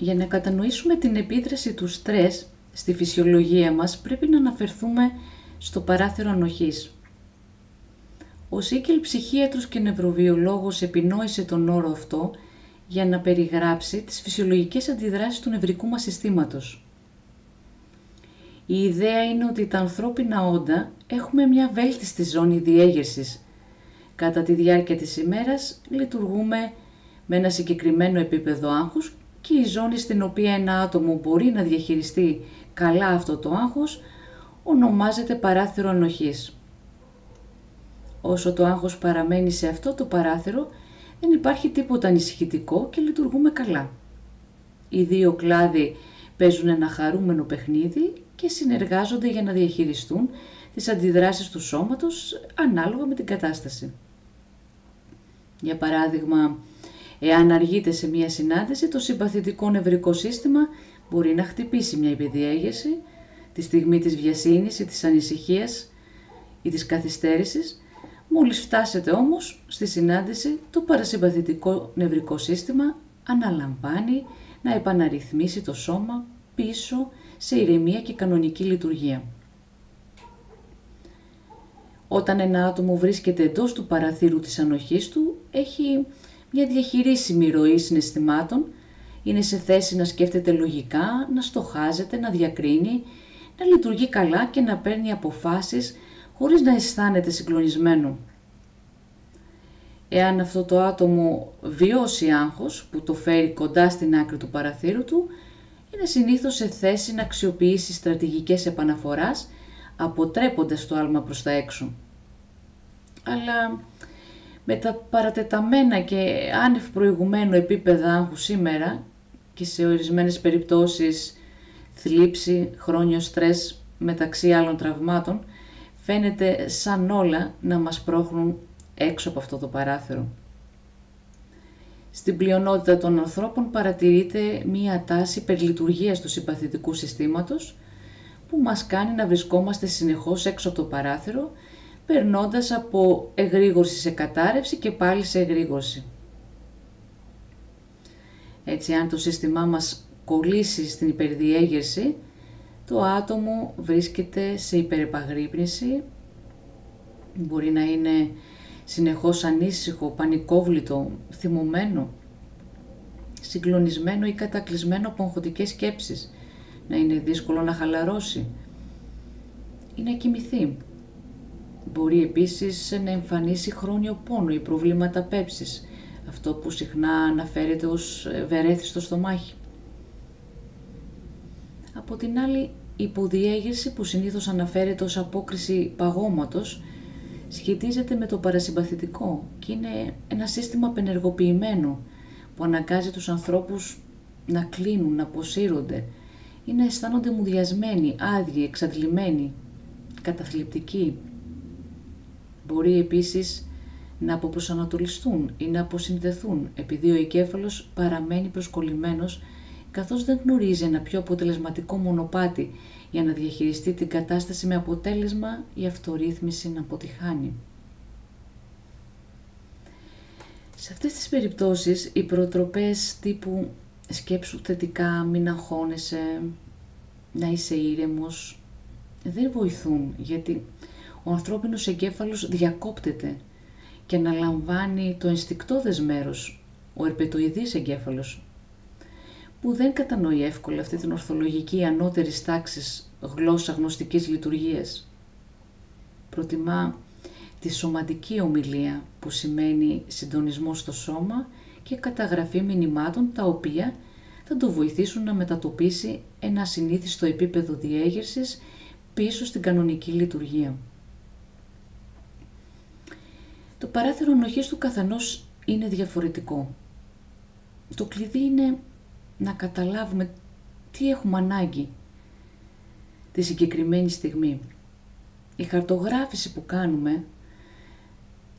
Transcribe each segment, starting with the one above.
Για να κατανοήσουμε την επίδραση του στρες στη φυσιολογία μας, πρέπει να αναφερθούμε στο παράθυρο ανοχής. Ο Σίκελ, ψυχίατρος και νευροβιολόγος, επινόησε τον όρο αυτό για να περιγράψει τις φυσιολογικές αντιδράσεις του νευρικού μας συστήματος. Η ιδέα είναι ότι τα ανθρώπινα όντα έχουμε μια βέλτιστη ζώνη διέγερσης. Κατά τη διάρκεια της ημέρας λειτουργούμε με ένα συγκεκριμένο επίπεδο άγχους και η ζώνη στην οποία ένα άτομο μπορεί να διαχειριστεί καλά αυτό το άγχος ονομάζεται παράθυρο ανοχής. Όσο το άγχος παραμένει σε αυτό το παράθυρο, δεν υπάρχει τίποτα ανησυχητικό και λειτουργούμε καλά. Οι δύο κλάδοι παίζουν ένα χαρούμενο παιχνίδι και συνεργάζονται για να διαχειριστούν τις αντιδράσεις του σώματος ανάλογα με την κατάσταση. Για παράδειγμα, εάν αργείτε σε μια συνάντηση, το συμπαθητικό νευρικό σύστημα μπορεί να χτυπήσει μια επιδιέγερση τη στιγμή της βιασύνης ή της ανησυχίας ή της καθυστέρησης. Μόλις φτάσετε όμως στη συνάντηση, το παρασυμπαθητικό νευρικό σύστημα αναλαμβάνει να επαναρρυθμίσει το σώμα πίσω σε ηρεμία και κανονική λειτουργία. Όταν ένα άτομο βρίσκεται εντός του παραθύρου της ανοχής του, έχει μια διαχειρίσιμη ροή συναισθημάτων, είναι σε θέση να σκέφτεται λογικά, να στοχάζεται, να διακρίνει, να λειτουργεί καλά και να παίρνει αποφάσεις χωρίς να αισθάνεται συγκλονισμένο. Εάν αυτό το άτομο βιώσει άγχος που το φέρει κοντά στην άκρη του παραθύρου του, είναι συνήθως σε θέση να αξιοποιήσει στρατηγικές επαναφοράς, αποτρέποντας το άλμα προς τα έξω. Αλλά με τα παρατεταμένα και άνευ προηγουμένου επίπεδα άγχου σήμερα και σε ορισμένες περιπτώσεις θλίψη, χρόνιο στρες μεταξύ άλλων τραυμάτων, φαίνεται σαν όλα να μας πρόχνουν έξω από αυτό το παράθυρο. Στην πλειονότητα των ανθρώπων παρατηρείται μία τάση υπερλειτουργίας του συμπαθητικού συστήματος που μας κάνει να βρισκόμαστε συνεχώς έξω από το παράθυρο, περνώντας από εγρήγορση σε κατάρρευση και πάλι σε εγρήγορση. Έτσι, αν το σύστημά μας κολλήσει στην υπερδιέγερση, το άτομο βρίσκεται σε υπερεπαγρύπνηση, μπορεί να είναι συνεχώς ανήσυχο, πανικόβλητο, θυμωμένο, συγκλονισμένο ή κατακλυσμένο από αγχωτικές σκέψεις, να είναι δύσκολο να χαλαρώσει ή να κοιμηθεί. Μπορεί επίσης να εμφανίσει χρόνιο πόνο ή προβλήματα πέψης, αυτό που συχνά αναφέρεται ως βερέθη στο στομάχι. Από την άλλη, η υποδιέγερση που συνήθως αναφέρεται ως απόκριση παγώματος σχετίζεται με το παρασυμπαθητικό και είναι ένα σύστημα απενεργοποιημένο που αναγκάζει τους ανθρώπους να κλείνουν, να αποσύρονται ή να αισθάνονται μουδιασμένοι, άδειοι, εξαντλημένοι, καταθλιπτικοί. Μπορεί επίσης να αποπροσανατολιστούν ή να αποσυνδεθούν επειδή ο εγκέφαλος παραμένει προσκολλημένος καθώς δεν γνωρίζει ένα πιο αποτελεσματικό μονοπάτι για να διαχειριστεί την κατάσταση με αποτέλεσμα η αυτορύθμιση να αποτυχάνει. Σε αυτές τις περιπτώσεις οι προτροπές τύπου σκέψου θετικά, μην αγχώνεσαι, να είσαι ήρεμος δεν βοηθούν, γιατί ο ανθρώπινος εγκέφαλος διακόπτεται και αναλαμβάνει το ενστικτώδες μέρος, ο ερπετοειδής εγκέφαλος, που δεν κατανοεί εύκολα αυτή την ορθολογική ανώτερης τάξης γλώσσα γνωστικής λειτουργίας. Προτιμά τη σωματική ομιλία, που σημαίνει συντονισμό στο σώμα και καταγραφή μηνυμάτων τα οποία θα το βοηθήσουν να μετατοπίσει ένα ασυνήθιστο επίπεδο διέγερσης πίσω στην κανονική λειτουργία. Το παράθυρο ανοχής του καθενός είναι διαφορετικό. Το κλειδί είναι να καταλάβουμε τι έχουμε ανάγκη τη συγκεκριμένη στιγμή. Η χαρτογράφηση που κάνουμε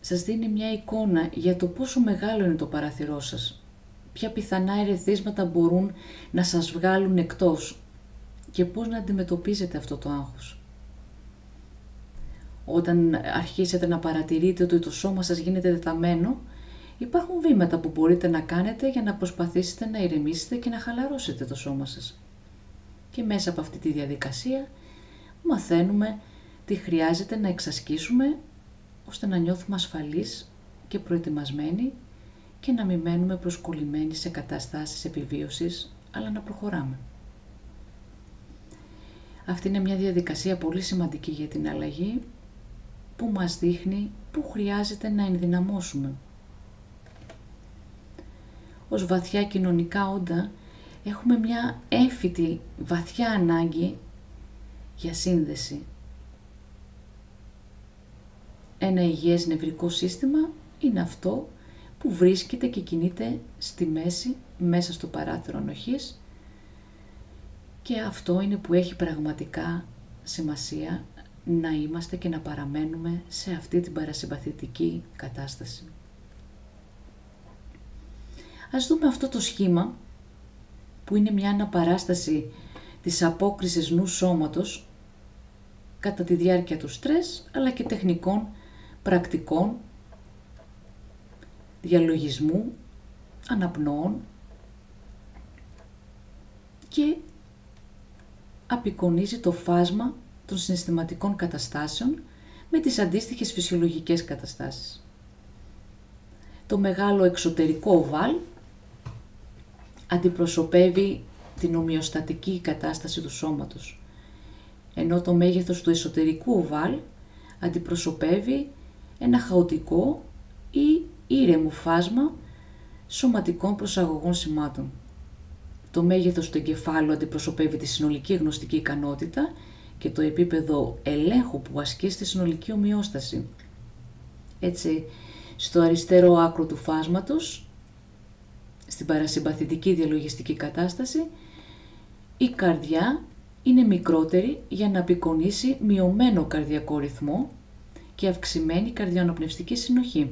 σας δίνει μια εικόνα για το πόσο μεγάλο είναι το παράθυρό σας, ποια πιθανά ερεθίσματα μπορούν να σας βγάλουν εκτός και πώς να αντιμετωπίζετε αυτό το άγχος. Όταν αρχίσετε να παρατηρείτε ότι το σώμα σας γίνεται τεταμένο, Υπάρχουν βήματα που μπορείτε να κάνετε για να προσπαθήσετε να ηρεμήσετε και να χαλαρώσετε το σώμα σας. Και μέσα από αυτή τη διαδικασία μαθαίνουμε τι χρειάζεται να εξασκήσουμε ώστε να νιώθουμε ασφαλείς και προετοιμασμένοι και να μην μένουμε προσκολλημένοι σε καταστάσεις επιβίωσης, αλλά να προχωράμε. Αυτή είναι μια διαδικασία πολύ σημαντική για την αλλαγή που μας δείχνει πού χρειάζεται να ενδυναμώσουμε. Ως βαθιά κοινωνικά όντα έχουμε μια έμφυτη βαθιά ανάγκη για σύνδεση. Ένα υγιές νευρικό σύστημα είναι αυτό που βρίσκεται και κινείται στη μέση, μέσα στο παράθυρο ανοχής, και αυτό είναι που έχει πραγματικά σημασία να είμαστε και να παραμένουμε σε αυτή την παρασυμπαθητική κατάσταση. Ας δούμε αυτό το σχήμα που είναι μια αναπαράσταση της απόκρισης νου-σώματος κατά τη διάρκεια του στρες, αλλά και τεχνικών πρακτικών διαλογισμού, αναπνοών και απεικονίζει το φάσμα των συναισθηματικών καταστάσεων με τις αντίστοιχες φυσιολογικές καταστάσεις. Το μεγάλο εξωτερικό οβάλ αντιπροσωπεύει την ομοιοστατική κατάσταση του σώματος, ενώ το μέγεθος του εσωτερικού οβάλ αντιπροσωπεύει ένα χαοτικό ή ήρεμο φάσμα σωματικών προσαγωγών σημάτων. Το μέγεθος του εγκεφάλου αντιπροσωπεύει τη συνολική γνωστική ικανότητα και το επίπεδο ελέγχου που ασκεί στη συνολική ομοιόσταση. Έτσι, στο αριστερό άκρο του φάσματος, στην παρασυμπαθητική διαλογιστική κατάσταση, η καρδιά είναι μικρότερη για να απεικονίσει μειωμένο καρδιακό ρυθμό και αυξημένη καρδιοαναπνευστική συνοχή.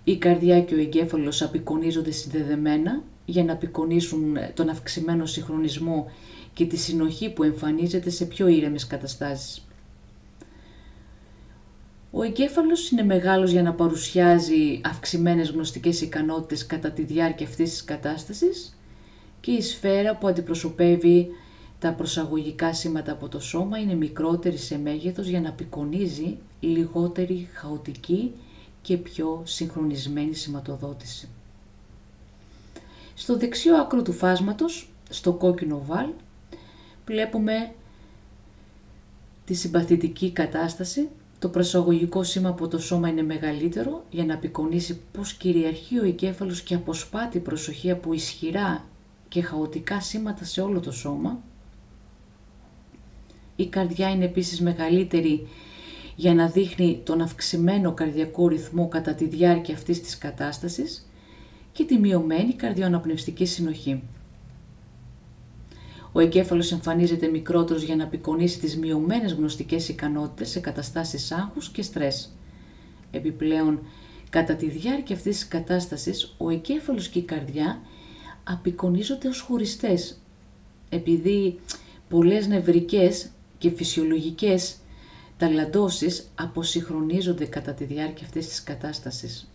Η καρδιά και ο εγκέφαλος απεικονίζονται συνδεδεμένα για να απεικονίσουν τον αυξημένο συγχρονισμό και τη συνοχή που εμφανίζεται σε πιο ήρεμες καταστάσεις. Ο εγκέφαλος είναι μεγάλος για να παρουσιάζει αυξημένες γνωστικές ικανότητες κατά τη διάρκεια αυτής της κατάστασης και η σφαίρα που αντιπροσωπεύει τα προσαγωγικά σήματα από το σώμα είναι μικρότερη σε μέγεθος για να απεικονίζει λιγότερη χαοτική και πιο συγχρονισμένη σηματοδότηση. Στο δεξιό άκρο του φάσματος, στο κόκκινο βάλ, βλέπουμε τη συμπαθητική κατάσταση. Το προσαγωγικό σήμα από το σώμα είναι μεγαλύτερο για να απεικονίσει πως κυριαρχεί ο εγκέφαλος και αποσπά την προσοχή από ισχυρά και χαοτικά σήματα σε όλο το σώμα. Η καρδιά είναι επίσης μεγαλύτερη για να δείχνει τον αυξημένο καρδιακό ρυθμό κατά τη διάρκεια αυτής της κατάστασης και τη μειωμένη καρδιοαναπνευστική συνοχή. Ο εγκέφαλος εμφανίζεται μικρότερος για να απεικονίσει τις μειωμένες γνωστικές ικανότητες σε καταστάσεις άγχους και στρες. Επιπλέον, κατά τη διάρκεια αυτής της κατάστασης, ο εγκέφαλος και η καρδιά απεικονίζονται ως χωριστές, επειδή πολλές νευρικές και φυσιολογικές ταλαντώσεις αποσυγχρονίζονται κατά τη διάρκεια αυτής της κατάστασης.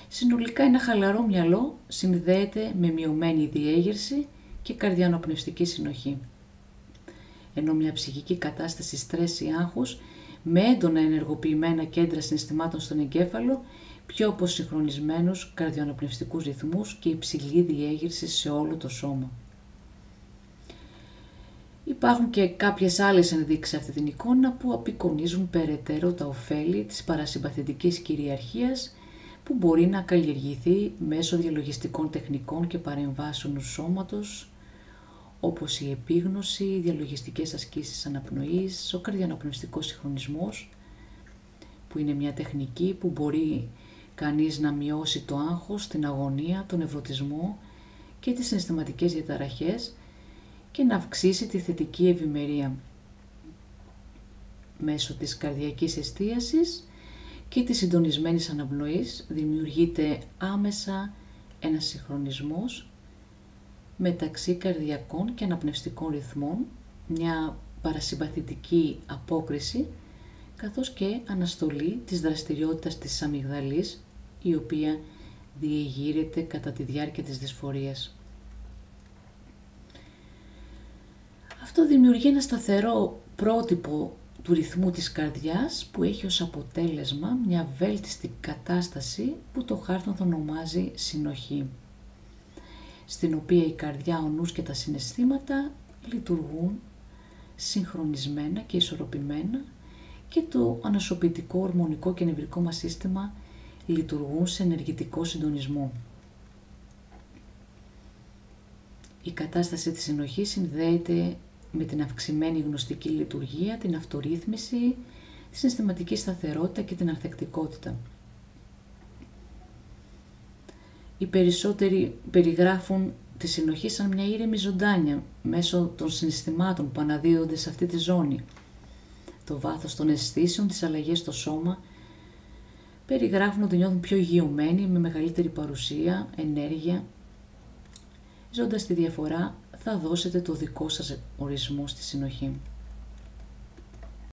Συνολικά ένα χαλαρό μυαλό συνδέεται με μειωμένη διέγερση και καρδιοαναπνευστική συνοχή. Ενώ μια ψυχική κατάσταση στρες ή άγχους με έντονα ενεργοποιημένα κέντρα συναισθημάτων στον εγκέφαλο, πιο αποσυγχρονισμένους καρδιοαναπνευστικούς ρυθμούς και υψηλή διέγερση σε όλο το σώμα. Υπάρχουν και κάποιες άλλες ενδείξεις σε αυτή την εικόνα που απεικονίζουν περαιτέρω τα ωφέλη της παρασυμπαθητικής κυριαρχίας που μπορεί να καλλιεργηθεί μέσω διαλογιστικών τεχνικών και παρεμβάσεων του σώματος, όπως η επίγνωση, οι διαλογιστικές ασκήσεις αναπνοής, ο καρδιοαναπνευστικός συγχρονισμός, που είναι μια τεχνική που μπορεί κανείς να μειώσει το άγχος, την αγωνία, τον νευρωτισμό και τις συναισθηματικές διαταραχές και να αυξήσει τη θετική ευημερία. Μέσω της καρδιακής εστίασης και της συντονισμένης αναπνοής δημιουργείται άμεσα ένας συγχρονισμός μεταξύ καρδιακών και αναπνευστικών ρυθμών, μια παρασυμπαθητική απόκριση, καθώς και αναστολή της δραστηριότητας της αμυγδαλής η οποία διεγείρεται κατά τη διάρκεια της δυσφορίας. Αυτό δημιουργεί ένα σταθερό πρότυπο του ρυθμού της καρδιάς που έχει ως αποτέλεσμα μια βέλτιστη κατάσταση που το Χάρτον ονομάζει συνοχή, στην οποία η καρδιά, ο νους και τα συναισθήματα λειτουργούν συγχρονισμένα και ισορροπημένα και το ανασωπητικό, ορμονικό και νευρικό μας σύστημα λειτουργούν σε ενεργητικό συντονισμό. Η κατάσταση της συνοχής συνδέεται με την αυξημένη γνωστική λειτουργία, την αυτορύθμιση, τη συναισθηματική σταθερότητα και την ανθεκτικότητα. Οι περισσότεροι περιγράφουν τη συνοχή σαν μια ήρεμη ζωντάνια μέσω των συναισθημάτων που αναδύονται σε αυτή τη ζώνη. Το βάθος των αισθήσεων, τις αλλαγές στο σώμα, περιγράφουν ότι νιώθουν πιο υγειωμένοι, με μεγαλύτερη παρουσία, ενέργεια. Ζώντας τη διαφορά, θα δώσετε το δικό σας ορισμό στη συνοχή.